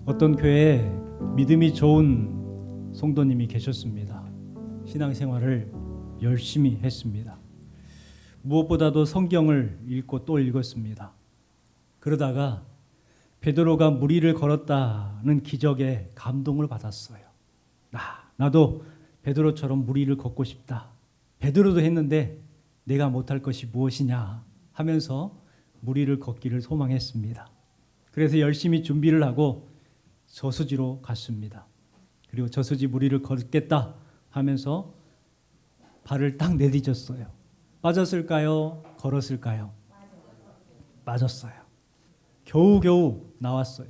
어떤 교회에 믿음이 좋은 성도님이 계셨습니다. 신앙생활을 열심히 했습니다. 무엇보다도 성경을 읽고 또 읽었습니다. 그러다가 베드로가 무리를 걸었다는 기적에 감동을 받았어요. 나도 베드로처럼 무리를 걷고 싶다. 베드로도 했는데 내가 못할 것이 무엇이냐 하면서 무리를 걷기를 소망했습니다. 그래서 열심히 준비를 하고 저수지로 갔습니다. 그리고 저수지 무리를 걷겠다 하면서 발을 딱 내디뎠어요. 빠졌을까요? 걸었을까요? 빠졌어요. 겨우겨우 나왔어요.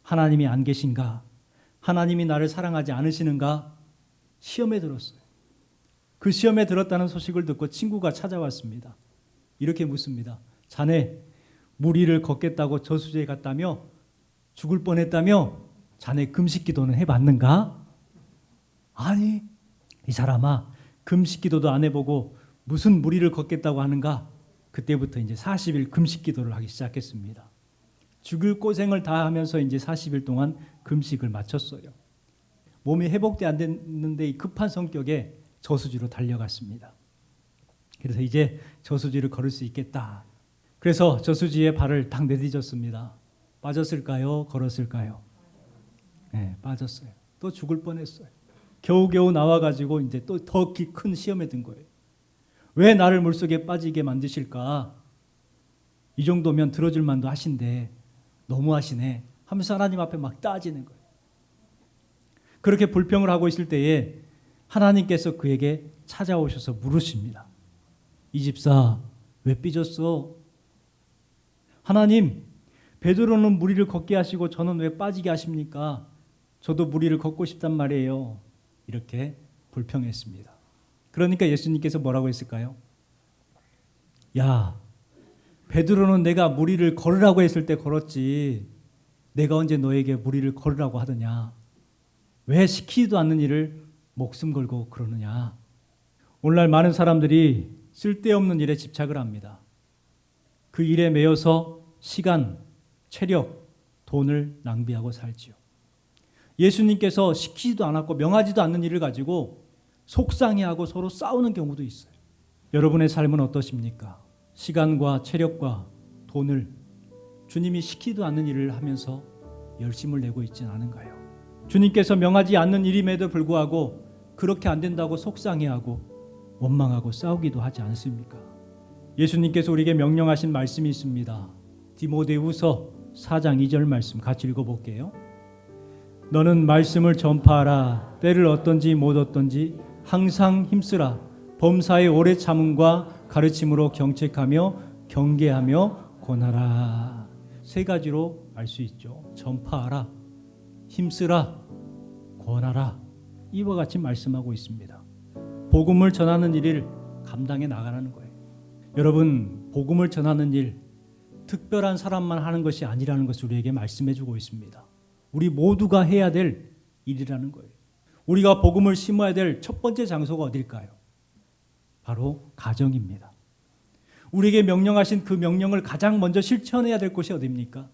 하나님이 안 계신가? 하나님이 나를 사랑하지 않으시는가? 시험에 들었어요. 그 시험에 들었다는 소식을 듣고 친구가 찾아왔습니다. 이렇게 묻습니다. 자네 무리를 걷겠다고 저수지에 갔다며? 죽을 뻔했다며? 자네 금식기도는 해봤는가? 아니, 이 사람아 금식기도도 안 해보고 무슨 무리를 걷겠다고 하는가? 그때부터 이제 40일 금식기도를 하기 시작했습니다. 죽을 고생을 다 하면서 이제 40일 동안 금식을 마쳤어요. 몸이 회복돼 안 됐는데 이 급한 성격에 저수지로 달려갔습니다. 그래서 이제 저수지를 걸을 수 있겠다. 그래서 저수지에 발을 딱 내디뎠습니다. 빠졌을까요? 걸었을까요? 네, 빠졌어요. 또 죽을 뻔했어요. 겨우겨우 나와가지고 이제 또 더 큰 시험에 든 거예요. 왜 나를 물속에 빠지게 만드실까? 이 정도면 들어줄 만도 하신데 너무하시네 하면서 하나님 앞에 막 따지는 거예요. 그렇게 불평을 하고 있을 때에 하나님께서 그에게 찾아오셔서 물으십니다. 이 집사 왜 삐졌어? 하나님, 베드로는 무리를 걷게 하시고 저는 왜 빠지게 하십니까? 저도 무리를 걷고 싶단 말이에요. 이렇게 불평했습니다. 그러니까 예수님께서 뭐라고 했을까요? 야, 베드로는 내가 무리를 걸으라고 했을 때 걸었지 내가 언제 너에게 무리를 걸으라고 하더냐? 왜 시키지도 않는 일을 목숨 걸고 그러느냐? 오늘날 많은 사람들이 쓸데없는 일에 집착을 합니다. 그 일에 매여서 시간, 체력, 돈을 낭비하고 살지요. 예수님께서 시키지도 않았고 명하지도 않는 일을 가지고 속상해하고 서로 싸우는 경우도 있어요. 여러분의 삶은 어떠십니까? 시간과 체력과 돈을 주님이 시키지도 않는 일을 하면서 열심을 내고 있지는 않은가요? 주님께서 명하지 않는 일임에도 불구하고 그렇게 안 된다고 속상해하고 원망하고 싸우기도 하지 않습니까? 예수님께서 우리에게 명령하신 말씀이 있습니다. 디모데후서 4장 2절 말씀 같이 읽어볼게요. 너는 말씀을 전파하라. 때를 얻든지 못 얻든지 항상 힘쓰라. 범사의 오래 참음과 가르침으로 경책하며 경계하며 권하라. 세 가지로 알 수 있죠. 전파하라, 힘쓰라, 권하라. 이와 같이 말씀하고 있습니다. 복음을 전하는 일을 감당해 나가라는 거예요. 여러분, 복음을 전하는 일 특별한 사람만 하는 것이 아니라는 것을 우리에게 말씀해 주고 있습니다. 우리 모두가 해야 될 일이라는 거예요. 우리가 복음을 심어야 될 첫 번째 장소가 어딜까요? 바로 가정입니다. 우리에게 명령하신 그 명령을 가장 먼저 실천해야 될 곳이 어디입니까?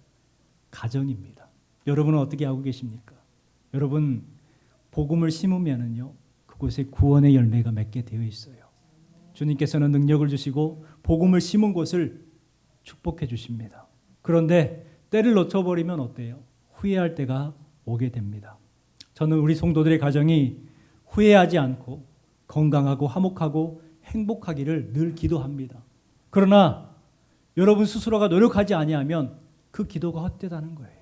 가정입니다. 여러분은 어떻게 하고 계십니까? 여러분, 복음을 심으면은요, 그곳에 구원의 열매가 맺게 되어 있어요. 주님께서는 능력을 주시고 복음을 심은 곳을 축복해 주십니다. 그런데 때를 놓쳐버리면 어때요? 후회할 때가 오게 됩니다. 저는 우리 성도들의 가정이 후회하지 않고 건강하고 화목하고 행복하기를 늘 기도합니다. 그러나 여러분 스스로가 노력하지 아니하면 그 기도가 헛되다는 거예요.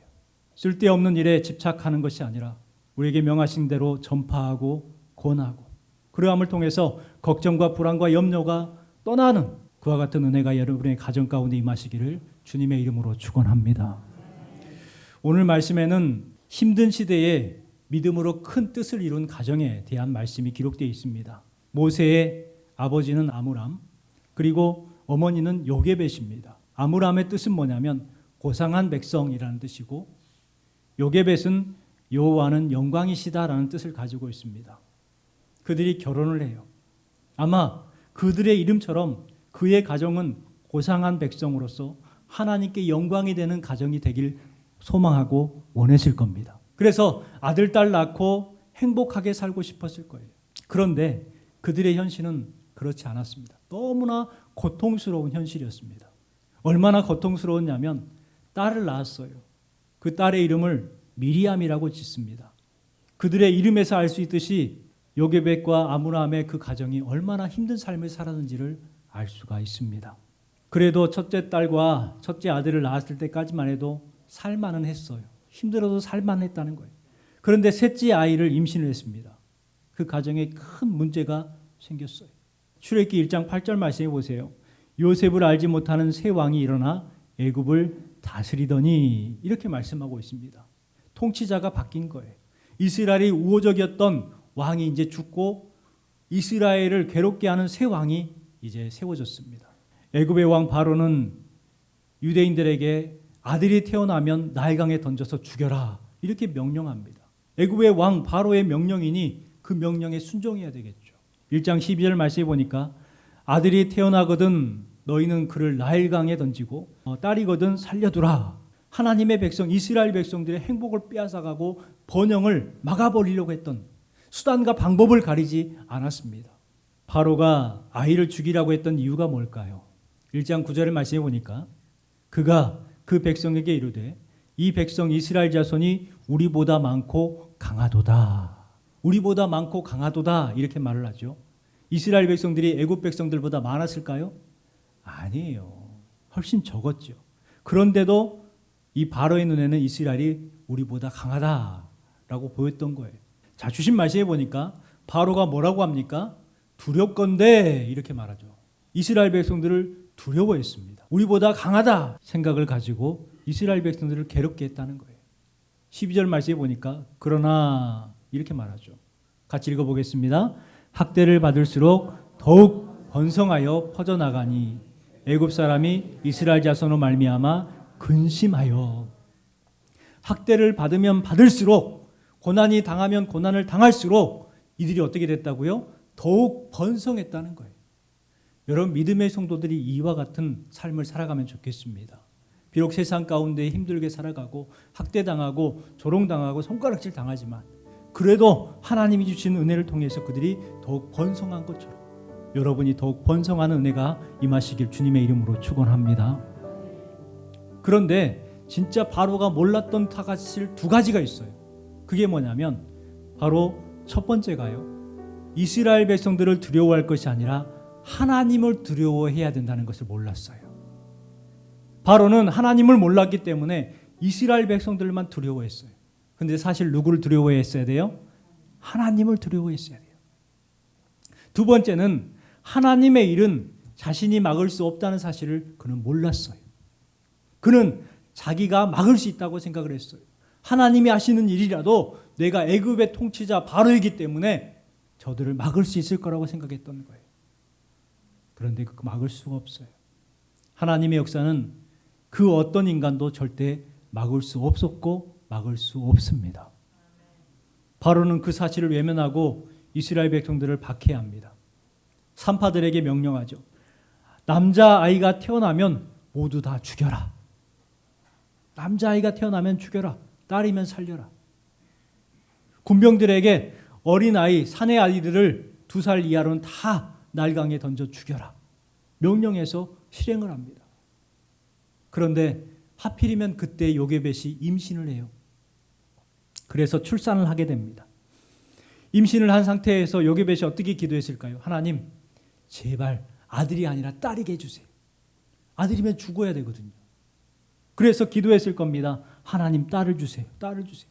쓸데없는 일에 집착하는 것이 아니라 우리에게 명하신 대로 전파하고 권하고 그러함을 통해서 걱정과 불안과 염려가 떠나는 그와 같은 은혜가 여러분의 가정 가운데 임하시기를 주님의 이름으로 축원합니다. 오늘 말씀에는 힘든 시대에 믿음으로 큰 뜻을 이룬 가정에 대한 말씀이 기록되어 있습니다. 모세의 아버지는 아므람, 그리고 어머니는 요게벳입니다. 아므람의 뜻은 뭐냐면 고상한 백성이라는 뜻이고, 요게벳은 여호와는 영광이시다라는 뜻을 가지고 있습니다. 그들이 결혼을 해요. 아마 그들의 이름처럼 그의 가정은 고상한 백성으로서 하나님께 영광이 되는 가정이 되길 소망하고 원했을 겁니다. 그래서 아들, 딸 낳고 행복하게 살고 싶었을 거예요. 그런데 그들의 현실은 그렇지 않았습니다. 너무나 고통스러운 현실이었습니다. 얼마나 고통스러웠냐면 딸을 낳았어요. 그 딸의 이름을 미리암이라고 짓습니다. 그들의 이름에서 알 수 있듯이 요게벳과 아므람의 그 가정이 얼마나 힘든 삶을 살았는지를 알 수가 있습니다. 그래도 첫째 딸과 첫째 아들을 낳았을 때까지만 해도 살만은 했어요. 힘들어도 살만 했다는 거예요. 그런데 셋째 아이를 임신을 했습니다. 그 가정에 큰 문제가 생겼어요. 출애굽기 1장 8절 말씀해 보세요. 요셉을 알지 못하는 새 왕이 일어나 애굽을 다스리더니 이렇게 말씀하고 있습니다. 통치자가 바뀐 거예요. 이스라엘이 우호적이었던 왕이 이제 죽고 이스라엘을 괴롭게 하는 새 왕이 이제 세워졌습니다. 애굽의 왕 바로는 유대인들에게 아들이 태어나면 나일강에 던져서 죽여라 이렇게 명령합니다. 애굽의 왕 바로의 명령이니 그 명령에 순종해야 되겠죠. 1장 12절 말씀해 보니까 아들이 태어나거든 너희는 그를 나일강에 던지고 딸이거든 살려두라. 하나님의 백성 이스라엘 백성들의 행복을 빼앗아가고 번영을 막아버리려고 했던 수단과 방법을 가리지 않았습니다. 바로가 아이를 죽이라고 했던 이유가 뭘까요? 1장 9절을 말씀해 보니까 그가 그 백성에게 이르되 이 백성 이스라엘 자손이 우리보다 많고 강하도다. 우리보다 많고 강하도다 이렇게 말을 하죠. 이스라엘 백성들이 애굽 백성들보다 많았을까요? 아니에요. 훨씬 적었죠. 그런데도 이 바로의 눈에는 이스라엘이 우리보다 강하다라고 보였던 거예요. 자, 주신 말씀해 보니까 바로가 뭐라고 합니까? 두렵건대 이렇게 말하죠. 이스라엘 백성들을 두려워했습니다. 우리보다 강하다 생각을 가지고 이스라엘 백성들을 괴롭게 했다는 거예요. 12절 말씀해 보니까 그러나 이렇게 말하죠. 같이 읽어보겠습니다. 학대를 받을수록 더욱 번성하여 퍼져나가니 애굽 사람이 이스라엘 자손으로 말미암아 근심하여. 학대를 받으면 받을수록 고난이 당하면 고난을 당할수록 이들이 어떻게 됐다고요? 더욱 번성했다는 거예요. 여러분 믿음의 성도들이 이와 같은 삶을 살아가면 좋겠습니다. 비록 세상 가운데 힘들게 살아가고 학대당하고 조롱당하고 손가락질 당하지만 그래도 하나님이 주신 은혜를 통해서 그들이 더욱 번성한 것처럼 여러분이 더욱 번성하는 은혜가 임하시길 주님의 이름으로 축원합니다. 그런데 진짜 바로가 몰랐던 사실 두 가지가 있어요. 그게 뭐냐면 바로 첫 번째가요. 이스라엘 백성들을 두려워할 것이 아니라 하나님을 두려워해야 된다는 것을 몰랐어요. 바로는 하나님을 몰랐기 때문에 이스라엘 백성들만 두려워했어요. 근데 사실 누구를 두려워했어야 돼요? 하나님을 두려워했어야 돼요. 두 번째는 하나님의 일은 자신이 막을 수 없다는 사실을 그는 몰랐어요. 그는 자기가 막을 수 있다고 생각을 했어요. 하나님이 하시는 일이라도 내가 애굽의 통치자 바로이기 때문에 저들을 막을 수 있을 거라고 생각했던 거예요. 그런데 그 막을 수가 없어요. 하나님의 역사는 그 어떤 인간도 절대 막을 수 없었고 막을 수 없습니다. 바로는 그 사실을 외면하고 이스라엘 백성들을 박해합니다. 산파들에게 명령하죠. 남자아이가 태어나면 모두 다 죽여라. 남자아이가 태어나면 죽여라. 딸이면 살려라. 군병들에게 어린아이, 사내 아이들을 2살 이하로는 다 날강에 던져 죽여라. 명령해서 실행을 합니다. 그런데 하필이면 그때 요게벳이 임신을 해요. 그래서 출산을 하게 됩니다. 임신을 한 상태에서 요게벳이 어떻게 기도했을까요? 하나님, 제발 아들이 아니라 딸이게 해주세요. 아들이면 죽어야 되거든요. 그래서 기도했을 겁니다. 하나님, 딸을 주세요. 딸을 주세요.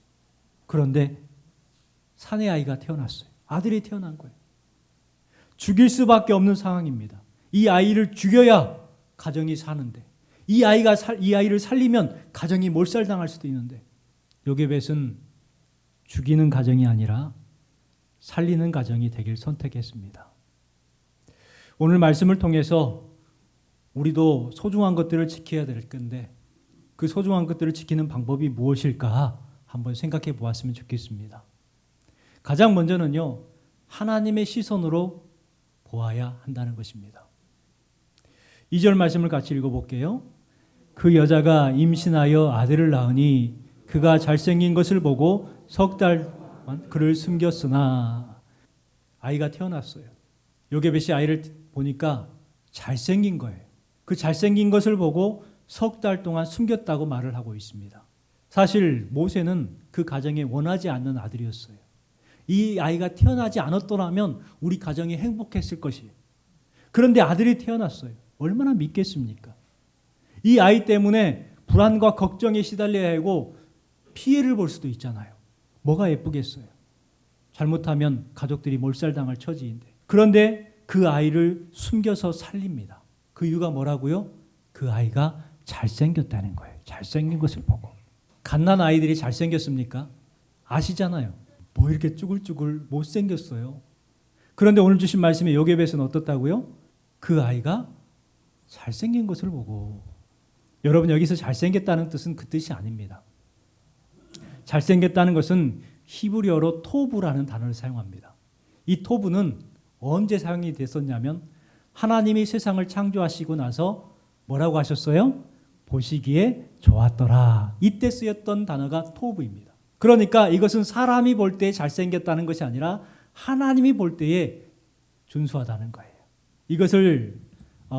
그런데 사내 아이가 태어났어요. 아들이 태어난 거예요. 죽일 수밖에 없는 상황입니다. 이 아이를 죽여야 가정이 사는데 이 아이를 살리면 가정이 몰살당할 수도 있는데 요게벳은 죽이는 가정이 아니라 살리는 가정이 되길 선택했습니다. 오늘 말씀을 통해서 우리도 소중한 것들을 지켜야 될 건데 그 소중한 것들을 지키는 방법이 무엇일까 한번 생각해 보았으면 좋겠습니다. 가장 먼저는요, 하나님의 시선으로 보아야 한다는 것입니다. 2절 말씀을 같이 읽어볼게요. 그 여자가 임신하여 아들을 낳으니 그가 잘생긴 것을 보고 석 달 그를 숨겼으나 아이가 태어났어요. 요게벳이 아이를 보니까 잘생긴 거예요. 그 잘생긴 것을 보고 석 달 동안 숨겼다고 말을 하고 있습니다. 사실 모세는 그 가정에 원하지 않는 아들이었어요. 이 아이가 태어나지 않았더라면 우리 가정이 행복했을 것이에요. 그런데 아들이 태어났어요. 얼마나 믿겠습니까? 이 아이 때문에 불안과 걱정에 시달려야 하고 피해를 볼 수도 있잖아요. 뭐가 예쁘겠어요? 잘못하면 가족들이 몰살당할 처지인데. 그런데 그 아이를 숨겨서 살립니다. 그 이유가 뭐라고요? 그 아이가 잘생겼다는 거예요. 잘생긴 것을 보고. 갓난 아이들이 잘생겼습니까? 아시잖아요. 뭐 이렇게 쭈글쭈글 못생겼어요. 그런데 오늘 주신 말씀에 요게벳은 어떻다고요? 그 아이가 잘생긴 것을 보고. 여러분, 여기서 잘생겼다는 뜻은 그 뜻이 아닙니다. 잘생겼다는 것은 히브리어로 토브라는 단어를 사용합니다. 이 토브는 언제 사용이 됐었냐면 하나님이 세상을 창조하시고 나서 뭐라고 하셨어요? 보시기에 좋았더라. 이때 쓰였던 단어가 토브입니다. 그러니까 이것은 사람이 볼 때 잘생겼다는 것이 아니라 하나님이 볼 때에 준수하다는 거예요. 이것을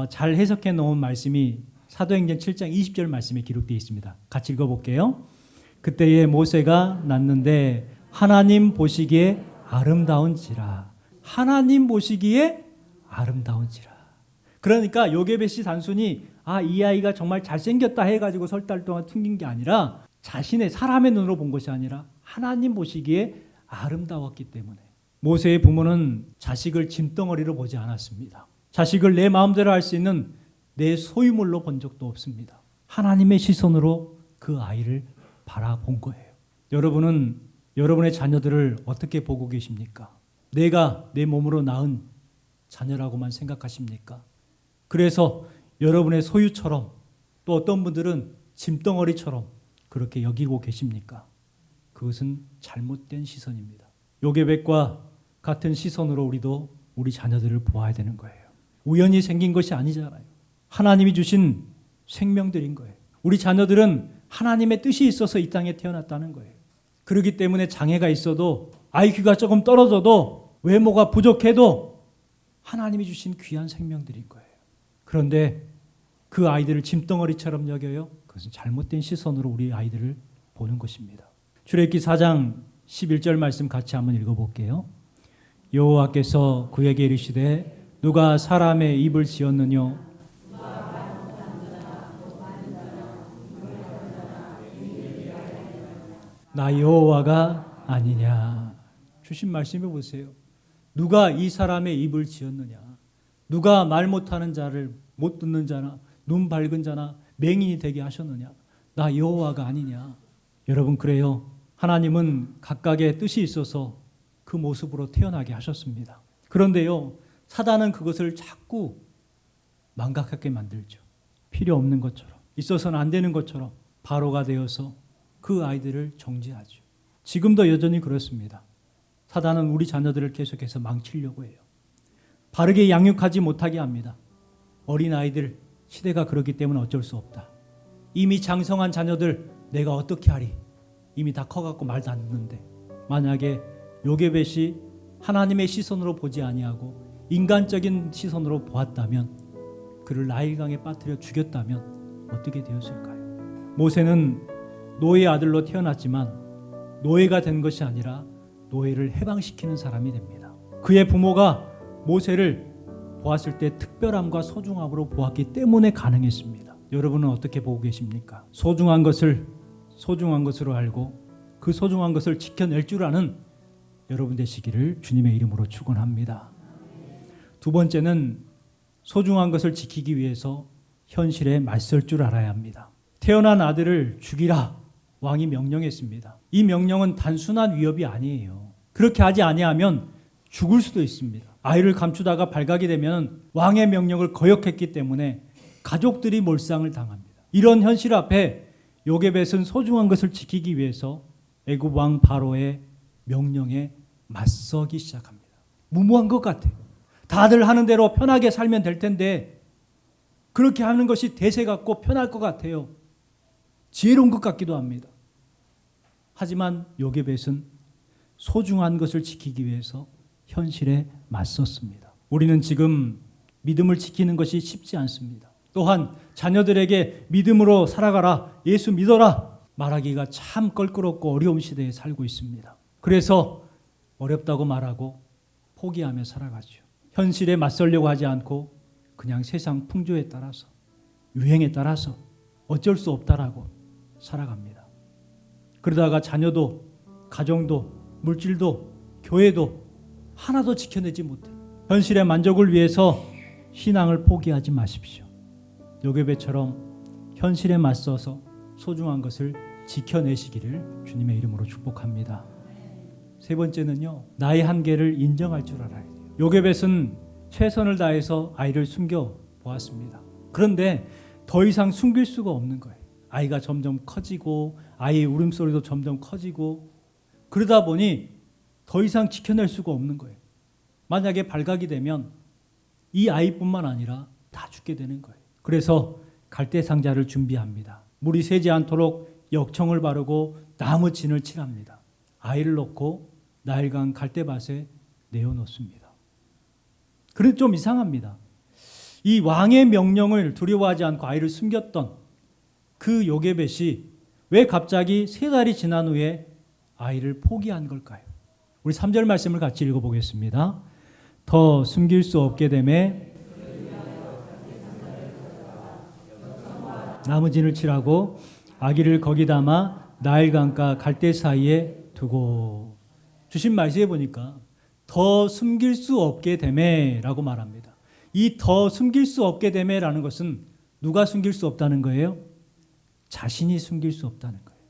잘 해석해 놓은 말씀이 사도행전 7장 20절 말씀에 기록되어 있습니다. 같이 읽어볼게요. 그때에 모세가 낳는데 하나님 보시기에 아름다운지라. 하나님 보시기에 아름다운지라. 그러니까 요게벳이 단순히 이 아이가 정말 잘생겼다 해가지고 석 달 동안 숨긴 게 아니라 자신의 사람의 눈으로 본 것이 아니라 하나님 보시기에 아름다웠기 때문에. 모세의 부모는 자식을 짐덩어리로 보지 않았습니다. 자식을 내 마음대로 할 수 있는 내 소유물로 본 적도 없습니다. 하나님의 시선으로 그 아이를 바라본 거예요. 여러분은 여러분의 자녀들을 어떻게 보고 계십니까? 내가 내 몸으로 낳은 자녀라고만 생각하십니까? 그래서 여러분의 소유처럼, 또 어떤 분들은 짐덩어리처럼 그렇게 여기고 계십니까? 그것은 잘못된 시선입니다. 요게벳과 같은 시선으로 우리도 우리 자녀들을 보아야 되는 거예요. 우연히 생긴 것이 아니잖아요. 하나님이 주신 생명들인 거예요. 우리 자녀들은 하나님의 뜻이 있어서 이 땅에 태어났다는 거예요. 그렇기 때문에 장애가 있어도, IQ가 조금 떨어져도, 외모가 부족해도 하나님이 주신 귀한 생명들인 거예요. 그런데 그 아이들을 짐덩어리처럼 여겨요? 그것은 잘못된 시선으로 우리 아이들을 보는 것입니다. 출애굽기 4장 11절 말씀 같이 한번 읽어볼게요. 여호와께서 그에게 이르시되 누가 사람의 입을 지었느뇨? 나 여호와가 아니냐. 주신 말씀해 보세요. 누가 이 사람의 입을 지었느냐? 누가 말 못하는 자를, 못 듣는 자나 눈 밝은 자나 맹인이 되게 하셨느냐? 나 여호와가 아니냐. 여러분, 그래요. 하나님은 각각의 뜻이 있어서 그 모습으로 태어나게 하셨습니다. 그런데요, 사단은 그것을 자꾸 망각하게 만들죠. 필요 없는 것처럼, 있어서는 안 되는 것처럼 바로가 되어서 그 아이들을 정죄하죠. 지금도 여전히 그렇습니다. 사단은 우리 자녀들을 계속해서 망치려고 해요. 바르게 양육하지 못하게 합니다. 어린아이들, 시대가 그렇기 때문에 어쩔 수 없다. 이미 장성한 자녀들 내가 어떻게 하리? 이미 다 커갖고 말도 안 듣는데. 만약에 요게벳이 하나님의 시선으로 보지 아니하고 인간적인 시선으로 보았다면, 그를 나일강에 빠뜨려 죽였다면 어떻게 되었을까요? 모세는 노예의 아들로 태어났지만 노예가 된 것이 아니라 노예를 해방시키는 사람이 됩니다. 그의 부모가 모세를 보았을 때 특별함과 소중함으로 보았기 때문에 가능했습니다. 여러분은 어떻게 보고 계십니까? 소중한 것을 소중한 것으로 알고 그 소중한 것을 지켜낼 줄 아는 여러분 되시기를 주님의 이름으로 축원합니다. 두 번째는 소중한 것을 지키기 위해서 현실에 맞설 줄 알아야 합니다. 태어난 아들을 죽이라 왕이 명령했습니다. 이 명령은 단순한 위협이 아니에요. 그렇게 하지 아니하면 죽을 수도 있습니다. 아이를 감추다가 발각이 되면 왕의 명령을 거역했기 때문에 가족들이 몰상을 당합니다. 이런 현실 앞에 요게벳은 소중한 것을 지키기 위해서 애굽 왕 바로의 명령에 맞서기 시작합니다. 무모한 것 같아요. 다들 하는 대로 편하게 살면 될 텐데 그렇게 하는 것이 대세 같고 편할 것 같아요. 지혜로운 것 같기도 합니다. 하지만 요게벳은 소중한 것을 지키기 위해서 현실에 맞섰습니다. 우리는 지금 믿음을 지키는 것이 쉽지 않습니다. 또한 자녀들에게 믿음으로 살아가라, 예수 믿어라 말하기가 참 껄끄럽고 어려운 시대에 살고 있습니다. 그래서 어렵다고 말하고 포기하며 살아가죠. 현실에 맞서려고 하지 않고 그냥 세상 풍조에 따라서, 유행에 따라서 어쩔 수 없다라고 살아갑니다. 그러다가 자녀도, 가정도, 물질도, 교회도 하나도 지켜내지 못해. 현실의 만족을 위해서 신앙을 포기하지 마십시오. 요게벳처럼 현실에 맞서서 소중한 것을 지켜내시기를 주님의 이름으로 축복합니다. 세 번째는요, 나의 한계를 인정할 줄 알아야 돼요. 요게벳은 최선을 다해서 아이를 숨겨 보았습니다. 그런데 더 이상 숨길 수가 없는 거예요. 아이가 점점 커지고 아이의 울음소리도 점점 커지고 그러다 보니 더 이상 지켜낼 수가 없는 거예요. 만약에 발각이 되면 이 아이뿐만 아니라 다 죽게 되는 거예요. 그래서 갈대상자를 준비합니다. 물이 새지 않도록 역청을 바르고 나무 진을 칠합니다. 아이를 넣고 나일강 갈대밭에 내어놓습니다. 그런데 좀 이상합니다. 이 왕의 명령을 두려워하지 않고 아이를 숨겼던 그 요게벳이 왜 갑자기 3달이 지난 후에 아이를 포기한 걸까요? 우리 3절 말씀을 같이 읽어보겠습니다. 더 숨길 수 없게 되매 나무진을 칠하고 아기를 거기 담아 나일강과 갈대 사이에 두고. 주신 말씀에 보니까 더 숨길 수 없게 되매라고 말합니다. 이 더 숨길 수 없게 되매라는 것은 누가 숨길 수 없다는 거예요? 자신이 숨길 수 없다는 거예요.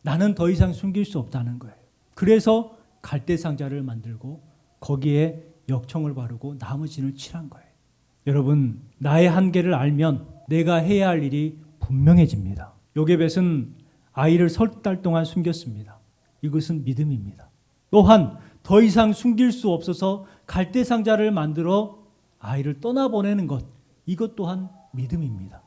나는 더 이상 숨길 수 없다는 거예요. 그래서 갈대상자를 만들고 거기에 역청을 바르고 나무진을 칠한 거예요. 여러분, 나의 한계를 알면 내가 해야 할 일이 분명해집니다. 요게벳은 아이를 석 달 동안 숨겼습니다. 이것은 믿음입니다. 또한 더 이상 숨길 수 없어서 갈대상자를 만들어 아이를 떠나보내는 것, 이것 또한 믿음입니다.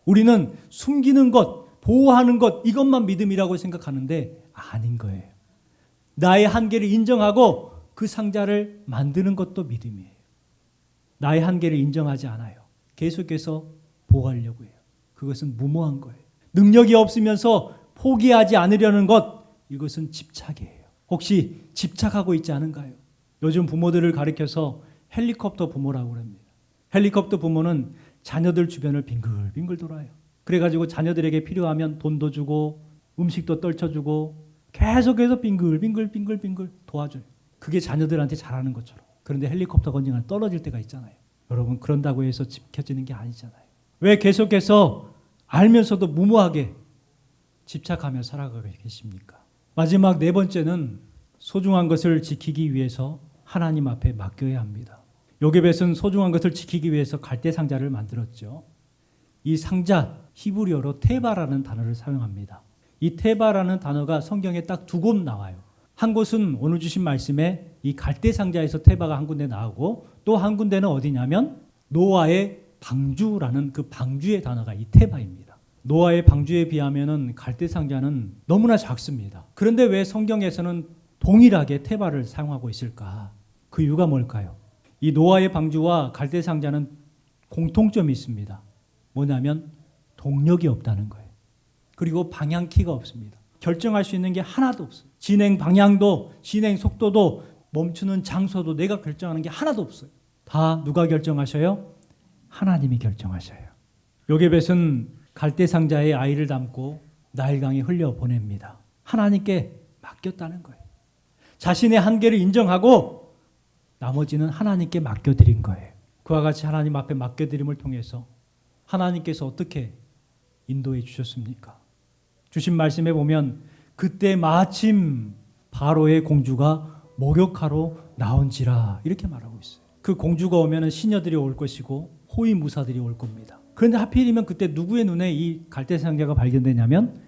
우리는 숨기는 것, 보호하는 것, 이것만 믿음이라고 생각하는데 아닌 거예요. 나의 한계를 인정하고 그 상자를 만드는 것도 믿음이에요. 나의 한계를 인정하지 않아요. 계속해서 보호하려고 해요. 그것은 무모한 거예요. 능력이 없으면서 포기하지 않으려는 것, 이것은 집착이에요. 혹시 집착하고 있지 않은가요? 요즘 부모들을 가리켜서 헬리콥터 부모라고 합니다. 헬리콥터 부모는 자녀들 주변을 빙글빙글 돌아요. 그래가지고 자녀들에게 필요하면 돈도 주고 음식도 떨쳐주고 계속해서 빙글빙글 도와줘요. 그게 자녀들한테 잘하는 것처럼. 그런데 헬리콥터 건지가 떨어질 때가 있잖아요. 여러분, 그런다고 해서 지켜지는 게 아니잖아요. 왜 계속해서 알면서도 무모하게 집착하며 살아가고 계십니까? 마지막 4번째는 소중한 것을 지키기 위해서 하나님 앞에 맡겨야 합니다. 요게벳은 소중한 것을 지키기 위해서 갈대상자를 만들었죠. 이 상자, 히브리어로 테바라는 단어를 사용합니다. 이 테바라는 단어가 성경에 딱 2곳 나와요. 한 곳은 오늘 주신 말씀에 이 갈대상자에서 테바가 한 군데 나오고 또 한 군데는 어디냐면 노아의 방주라는 그 방주의 단어가 이 테바입니다. 노아의 방주에 비하면 갈대상자는 너무나 작습니다. 그런데 왜 성경에서는 동일하게 테바를 사용하고 있을까? 그 이유가 뭘까요? 이 노아의 방주와 갈대상자는 공통점이 있습니다. 뭐냐면 동력이 없다는 거예요. 그리고 방향키가 없습니다. 결정할 수 있는 게 하나도 없어요. 진행 방향도, 진행 속도도, 멈추는 장소도 내가 결정하는 게 하나도 없어요. 다 누가 결정하셔요? 하나님이 결정하셔요. 요게벳은 갈대상자에 아이를 담고 나일강에 흘려보냅니다. 하나님께 맡겼다는 거예요. 자신의 한계를 인정하고 나머지는 하나님께 맡겨드린 거예요. 그와 같이 하나님 앞에 맡겨드림을 통해서 하나님께서 어떻게 인도해 주셨습니까? 주신 말씀에 보면 그때 마침 바로의 공주가 목욕하러 나온지라 이렇게 말하고 있어요. 그 공주가 오면 시녀들이 올 것이고 호위무사들이 올 겁니다. 그런데 하필이면 그때 누구의 눈에 이 갈대상자가 발견되냐면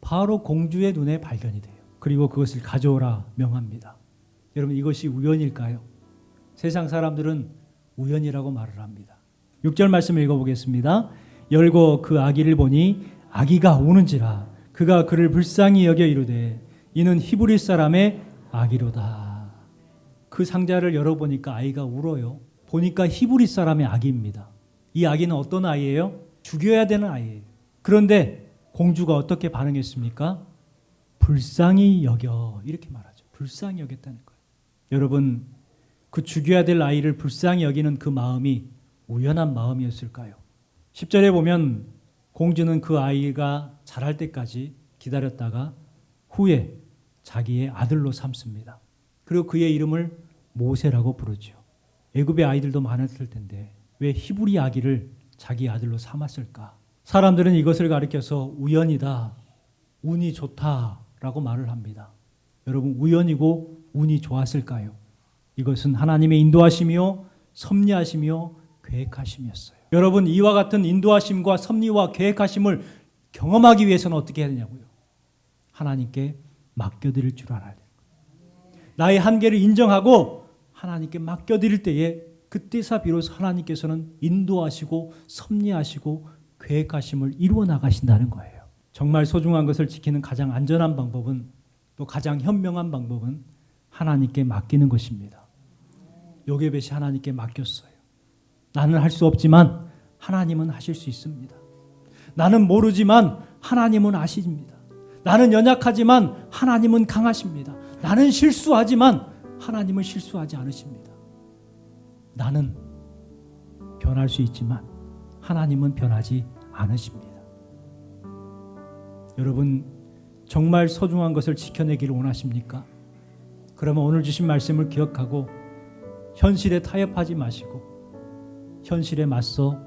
바로 공주의 눈에 발견이 돼요. 그리고 그것을 가져오라 명합니다. 여러분, 이것이 우연일까요? 세상 사람들은 우연이라고 말을 합니다. 6절 말씀을 읽어보겠습니다. 열고 그 아기를 보니 아기가 우는지라 그가 그를 불쌍히 여겨 이르되 이는 히브리 사람의 아기로다. 그 상자를 열어보니까 아이가 울어요. 보니까 히브리 사람의 아기입니다. 이 아기는 어떤 아이예요? 죽여야 되는 아이예요. 그런데 공주가 어떻게 반응했습니까? 불쌍히 여겨, 이렇게 말하죠. 불쌍히 여겼다는 거예요. 여러분, 그 죽여야 될 아이를 불쌍히 여기는 그 마음이 우연한 마음이었을까요? 10절에 보면 공주는 그 아이가 자랄 때까지 기다렸다가 후에 자기의 아들로 삼습니다. 그리고 그의 이름을 모세라고 부르죠. 애굽의 아이들도 많았을 텐데 왜 히브리 아기를 자기 아들로 삼았을까? 사람들은 이것을 가리켜서 우연이다, 운이 좋다라고 말을 합니다. 여러분, 우연이고 운이 좋았을까요? 이것은 하나님의 인도하심이요 섭리하심이요 계획하심이었어요. 여러분, 이와 같은 인도하심과 섭리와 계획하심을 경험하기 위해서는 어떻게 해야 되냐고요? 하나님께 맡겨드릴 줄 알아야 돼요. 나의 한계를 인정하고 하나님께 맡겨드릴 때에 그때서 비로소 하나님께서는 인도하시고 섭리하시고 계획하심을 이루어 나가신다는 거예요. 정말 소중한 것을 지키는 가장 안전한 방법은, 또 가장 현명한 방법은 하나님께 맡기는 것입니다. 요게벳이 하나님께 맡겼어요. 나는 할 수 없지만 하나님은 하실 수 있습니다. 나는 모르지만 하나님은 아십니다. 나는 연약하지만 하나님은 강하십니다. 나는 실수하지만 하나님은 실수하지 않으십니다. 나는 변할 수 있지만 하나님은 변하지 않으십니다. 여러분, 정말 소중한 것을 지켜내기를 원하십니까? 그러면 오늘 주신 말씀을 기억하고 현실에 타협하지 마시고 현실에 맞서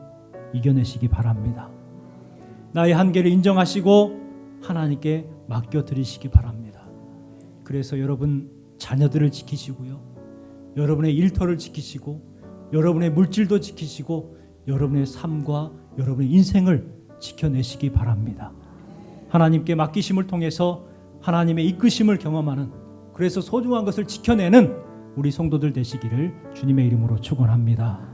이겨내시기 바랍니다. 나의 한계를 인정하시고 하나님께 맡겨드리시기 바랍니다. 그래서 여러분 자녀들을 지키시고요, 여러분의 일터를 지키시고 여러분의 물질도 지키시고 여러분의 삶과 여러분의 인생을 지켜내시기 바랍니다. 하나님께 맡기심을 통해서 하나님의 이끄심을 경험하는, 그래서 소중한 것을 지켜내는 우리 성도들 되시기를 주님의 이름으로 축원합니다.